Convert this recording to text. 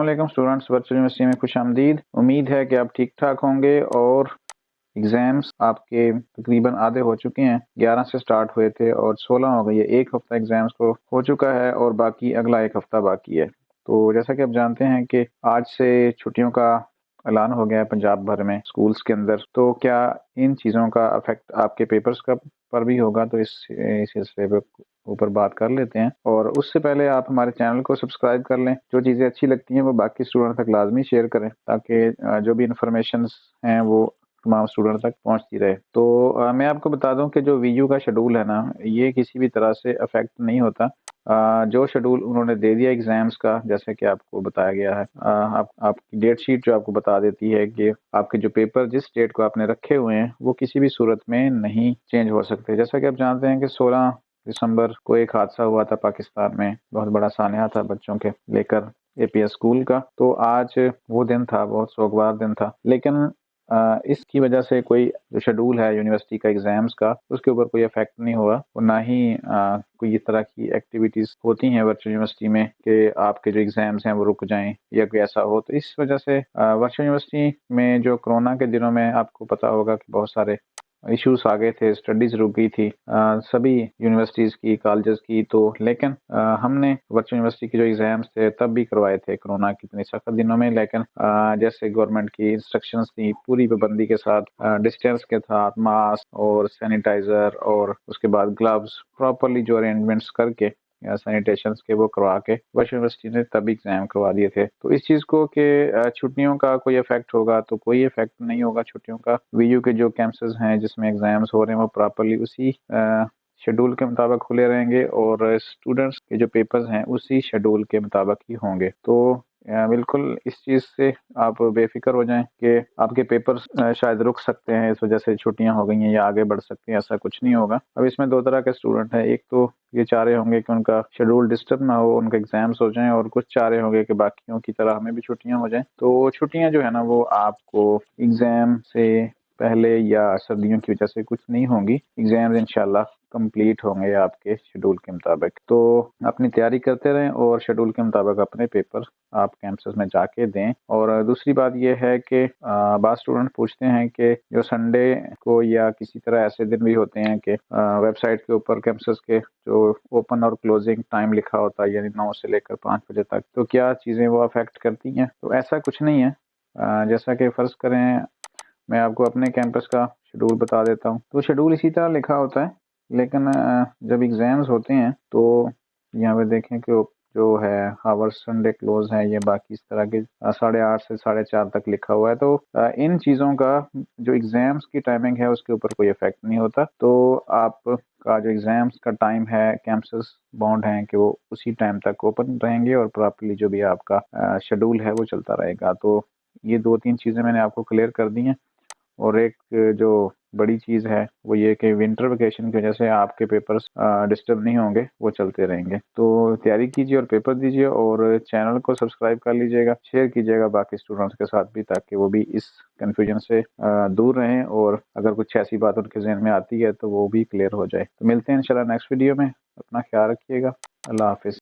अस्सलाम students, virtual university में खुशामदीद। उम्मीद है कि आप ठीक ठाक होंगे और एग्ज़ाम्स आपके तकरीबन आधे हो चुके हैं। 11 से स्टार्ट हुए थे और 16 हो गई है। एक हफ्ता एग्ज़ाम्स को हो चुका है और बाकी अगला एक हफ्ता बाकी है। तो जैसा कि आप जानते हैं कि आज से छुट्टियों का ऐलान हो गया है पंजाब भर में स्कूल्स के अंदर। तो क्या इन चीज़ों का अफेक्ट आपके पेपर्स का पर भी होगा? तो इस सिलसिले पे ऊपर बात कर लेते हैं। और उससे पहले आप हमारे चैनल को सब्सक्राइब कर लें। जो चीज़ें अच्छी लगती हैं वो बाकी स्टूडेंट तक लाजमी शेयर करें, ताकि जो भी इंफॉर्मेशन हैं वो तमाम स्टूडेंट तक पहुंचती रहे। तो मैं आपको बता दूं कि जो वीयू का शेड्यूल है ना, ये किसी भी तरह से अफेक्ट नहीं होता। जो शेड्यूल उन्होंने दे दिया एग्जाम्स का, जैसे कि आपको बताया गया है, आपकी डेट शीट जो आपको बता देती है कि आपके जो पेपर जिस डेट को आपने रखे हुए हैं वो किसी भी सूरत में नहीं चेंज हो सकते। जैसा कि आप जानते हैं कि 16 दिसंबर को एक हादसा हुआ था पाकिस्तान में, बहुत बड़ा सानया था बच्चों के लेकर एपीएस स्कूल का। तो आज वो दिन था, बहुत सोगवार दिन था। लेकिन इसकी वजह से कोई जो शेड्यूल है यूनिवर्सिटी का एग्जाम्स का, उसके ऊपर कोई इफेक्ट नहीं हुआ और ना ही कोई इस तरह की एक्टिविटीज होती हैं वर्चुअल यूनिवर्सिटी में कि आपके जो एग्जाम्स हैं वो रुक जाएं या कोई ऐसा हो। तो इस वजह से वर्चुअल यूनिवर्सिटी में जो कोरोना के दिनों में आपको पता होगा कि बहुत सारे इश्यूज आ गए थे, स्टडीज रुक गई थी सभी यूनिवर्सिटीज की, कॉलेजेस की। तो लेकिन हमने वर्चुअल यूनिवर्सिटी के जो एग्जाम्स थे तब भी करवाए थे कोरोना की इतनी सख्त दिनों में। लेकिन जैसे गवर्नमेंट की इंस्ट्रक्शंस थी, पूरी पाबंदी के साथ, डिस्टेंस के साथ, मास्क और सैनिटाइजर और उसके बाद ग्लव्स, प्रॉपरली जो अरेंजमेंट्स करके या सैनिटेशन के वो करवा के वर्चुअल यूनिवर्सिटी ने तभी एग्जाम करवा दिए थे। तो इस चीज को कि छुट्टियों का कोई इफेक्ट होगा, तो कोई इफेक्ट नहीं होगा छुट्टियों का। वीयू के जो कैंपसेस हैं जिसमें एग्जाम्स हो रहे हैं वो प्रॉपरली उसी शेड्यूल के मुताबिक खुले रहेंगे और स्टूडेंट्स के जो पेपर्स हैं उसी शेड्यूल के मुताबिक ही होंगे। तो बिल्कुल इस चीज़ से आप बेफिक्र हो जाएं कि आपके पेपर्स शायद रुक सकते हैं, इस वजह से छुट्टियां हो गई हैं या आगे बढ़ सकते हैं। ऐसा कुछ नहीं होगा। अब इसमें दो तरह के स्टूडेंट हैं। एक तो ये चाह रहे होंगे कि उनका शेड्यूल डिस्टर्ब ना हो, उनके एग्जाम्स हो जाएं, और कुछ चाह रहे होंगे कि बाकियों की तरह हमें भी छुट्टियां हो जाएं। तो छुट्टियां जो है ना वो आपको एग्जाम से पहले या सर्दियों की वजह से कुछ नहीं होंगी। एग्जाम्स इंशाल्लाह कंप्लीट होंगे आपके शेड्यूल के मुताबिक। तो अपनी तैयारी करते रहें और शेड्यूल के मुताबिक अपने पेपर आप कैंपस में जाके दें। और दूसरी बात यह है कि बाद स्टूडेंट पूछते हैं कि जो संडे को या किसी तरह ऐसे दिन भी होते हैं कि वेबसाइट के ऊपर कैंपस के जो ओपन और क्लोजिंग टाइम लिखा होता है, यानी 9 से लेकर 5 बजे तक, तो क्या चीज़ें वो अफेक्ट करती हैं? तो ऐसा कुछ नहीं है। जैसा कि फ़र्ज़ करें मैं आपको अपने कैंपस का शेड्यूल बता देता हूँ। तो शेड्यूल इसी तरह लिखा होता है, लेकिन जब एग्ज़ाम्स होते हैं तो यहाँ पे देखें कि जो है आवर संडे क्लोज है, ये बाकी इस तरह के 8:30 से 4:30 तक लिखा हुआ है। तो इन चीज़ों का जो एग्ज़ाम्स की टाइमिंग है उसके ऊपर कोई इफेक्ट नहीं होता। तो आपका जो एग्ज़ाम्स का टाइम है, कैंपस बाउंड हैं कि वो उसी टाइम तक ओपन रहेंगे और प्रॉपर्ली जो भी आपका शेड्यूल है वो चलता रहेगा। तो ये 2-3 चीज़ें मैंने आपको क्लियर कर दी हैं। और एक जो बड़ी चीज़ है वो ये कि विंटर वेकेशन की वजह से आपके पेपर्स डिस्टर्ब नहीं होंगे, वो चलते रहेंगे। तो तैयारी कीजिए और पेपर दीजिए, और चैनल को सब्सक्राइब कर लीजिएगा, शेयर कीजिएगा बाकी स्टूडेंट्स के साथ भी, ताकि वो भी इस कन्फ्यूजन से दूर रहें और अगर कुछ ऐसी बात उनके जहन में आती है तो वो भी क्लियर हो जाए। तो मिलते हैं इंशाल्लाह नेक्स्ट वीडियो में। अपना ख्याल रखिएगा। अल्लाह हाफिज़।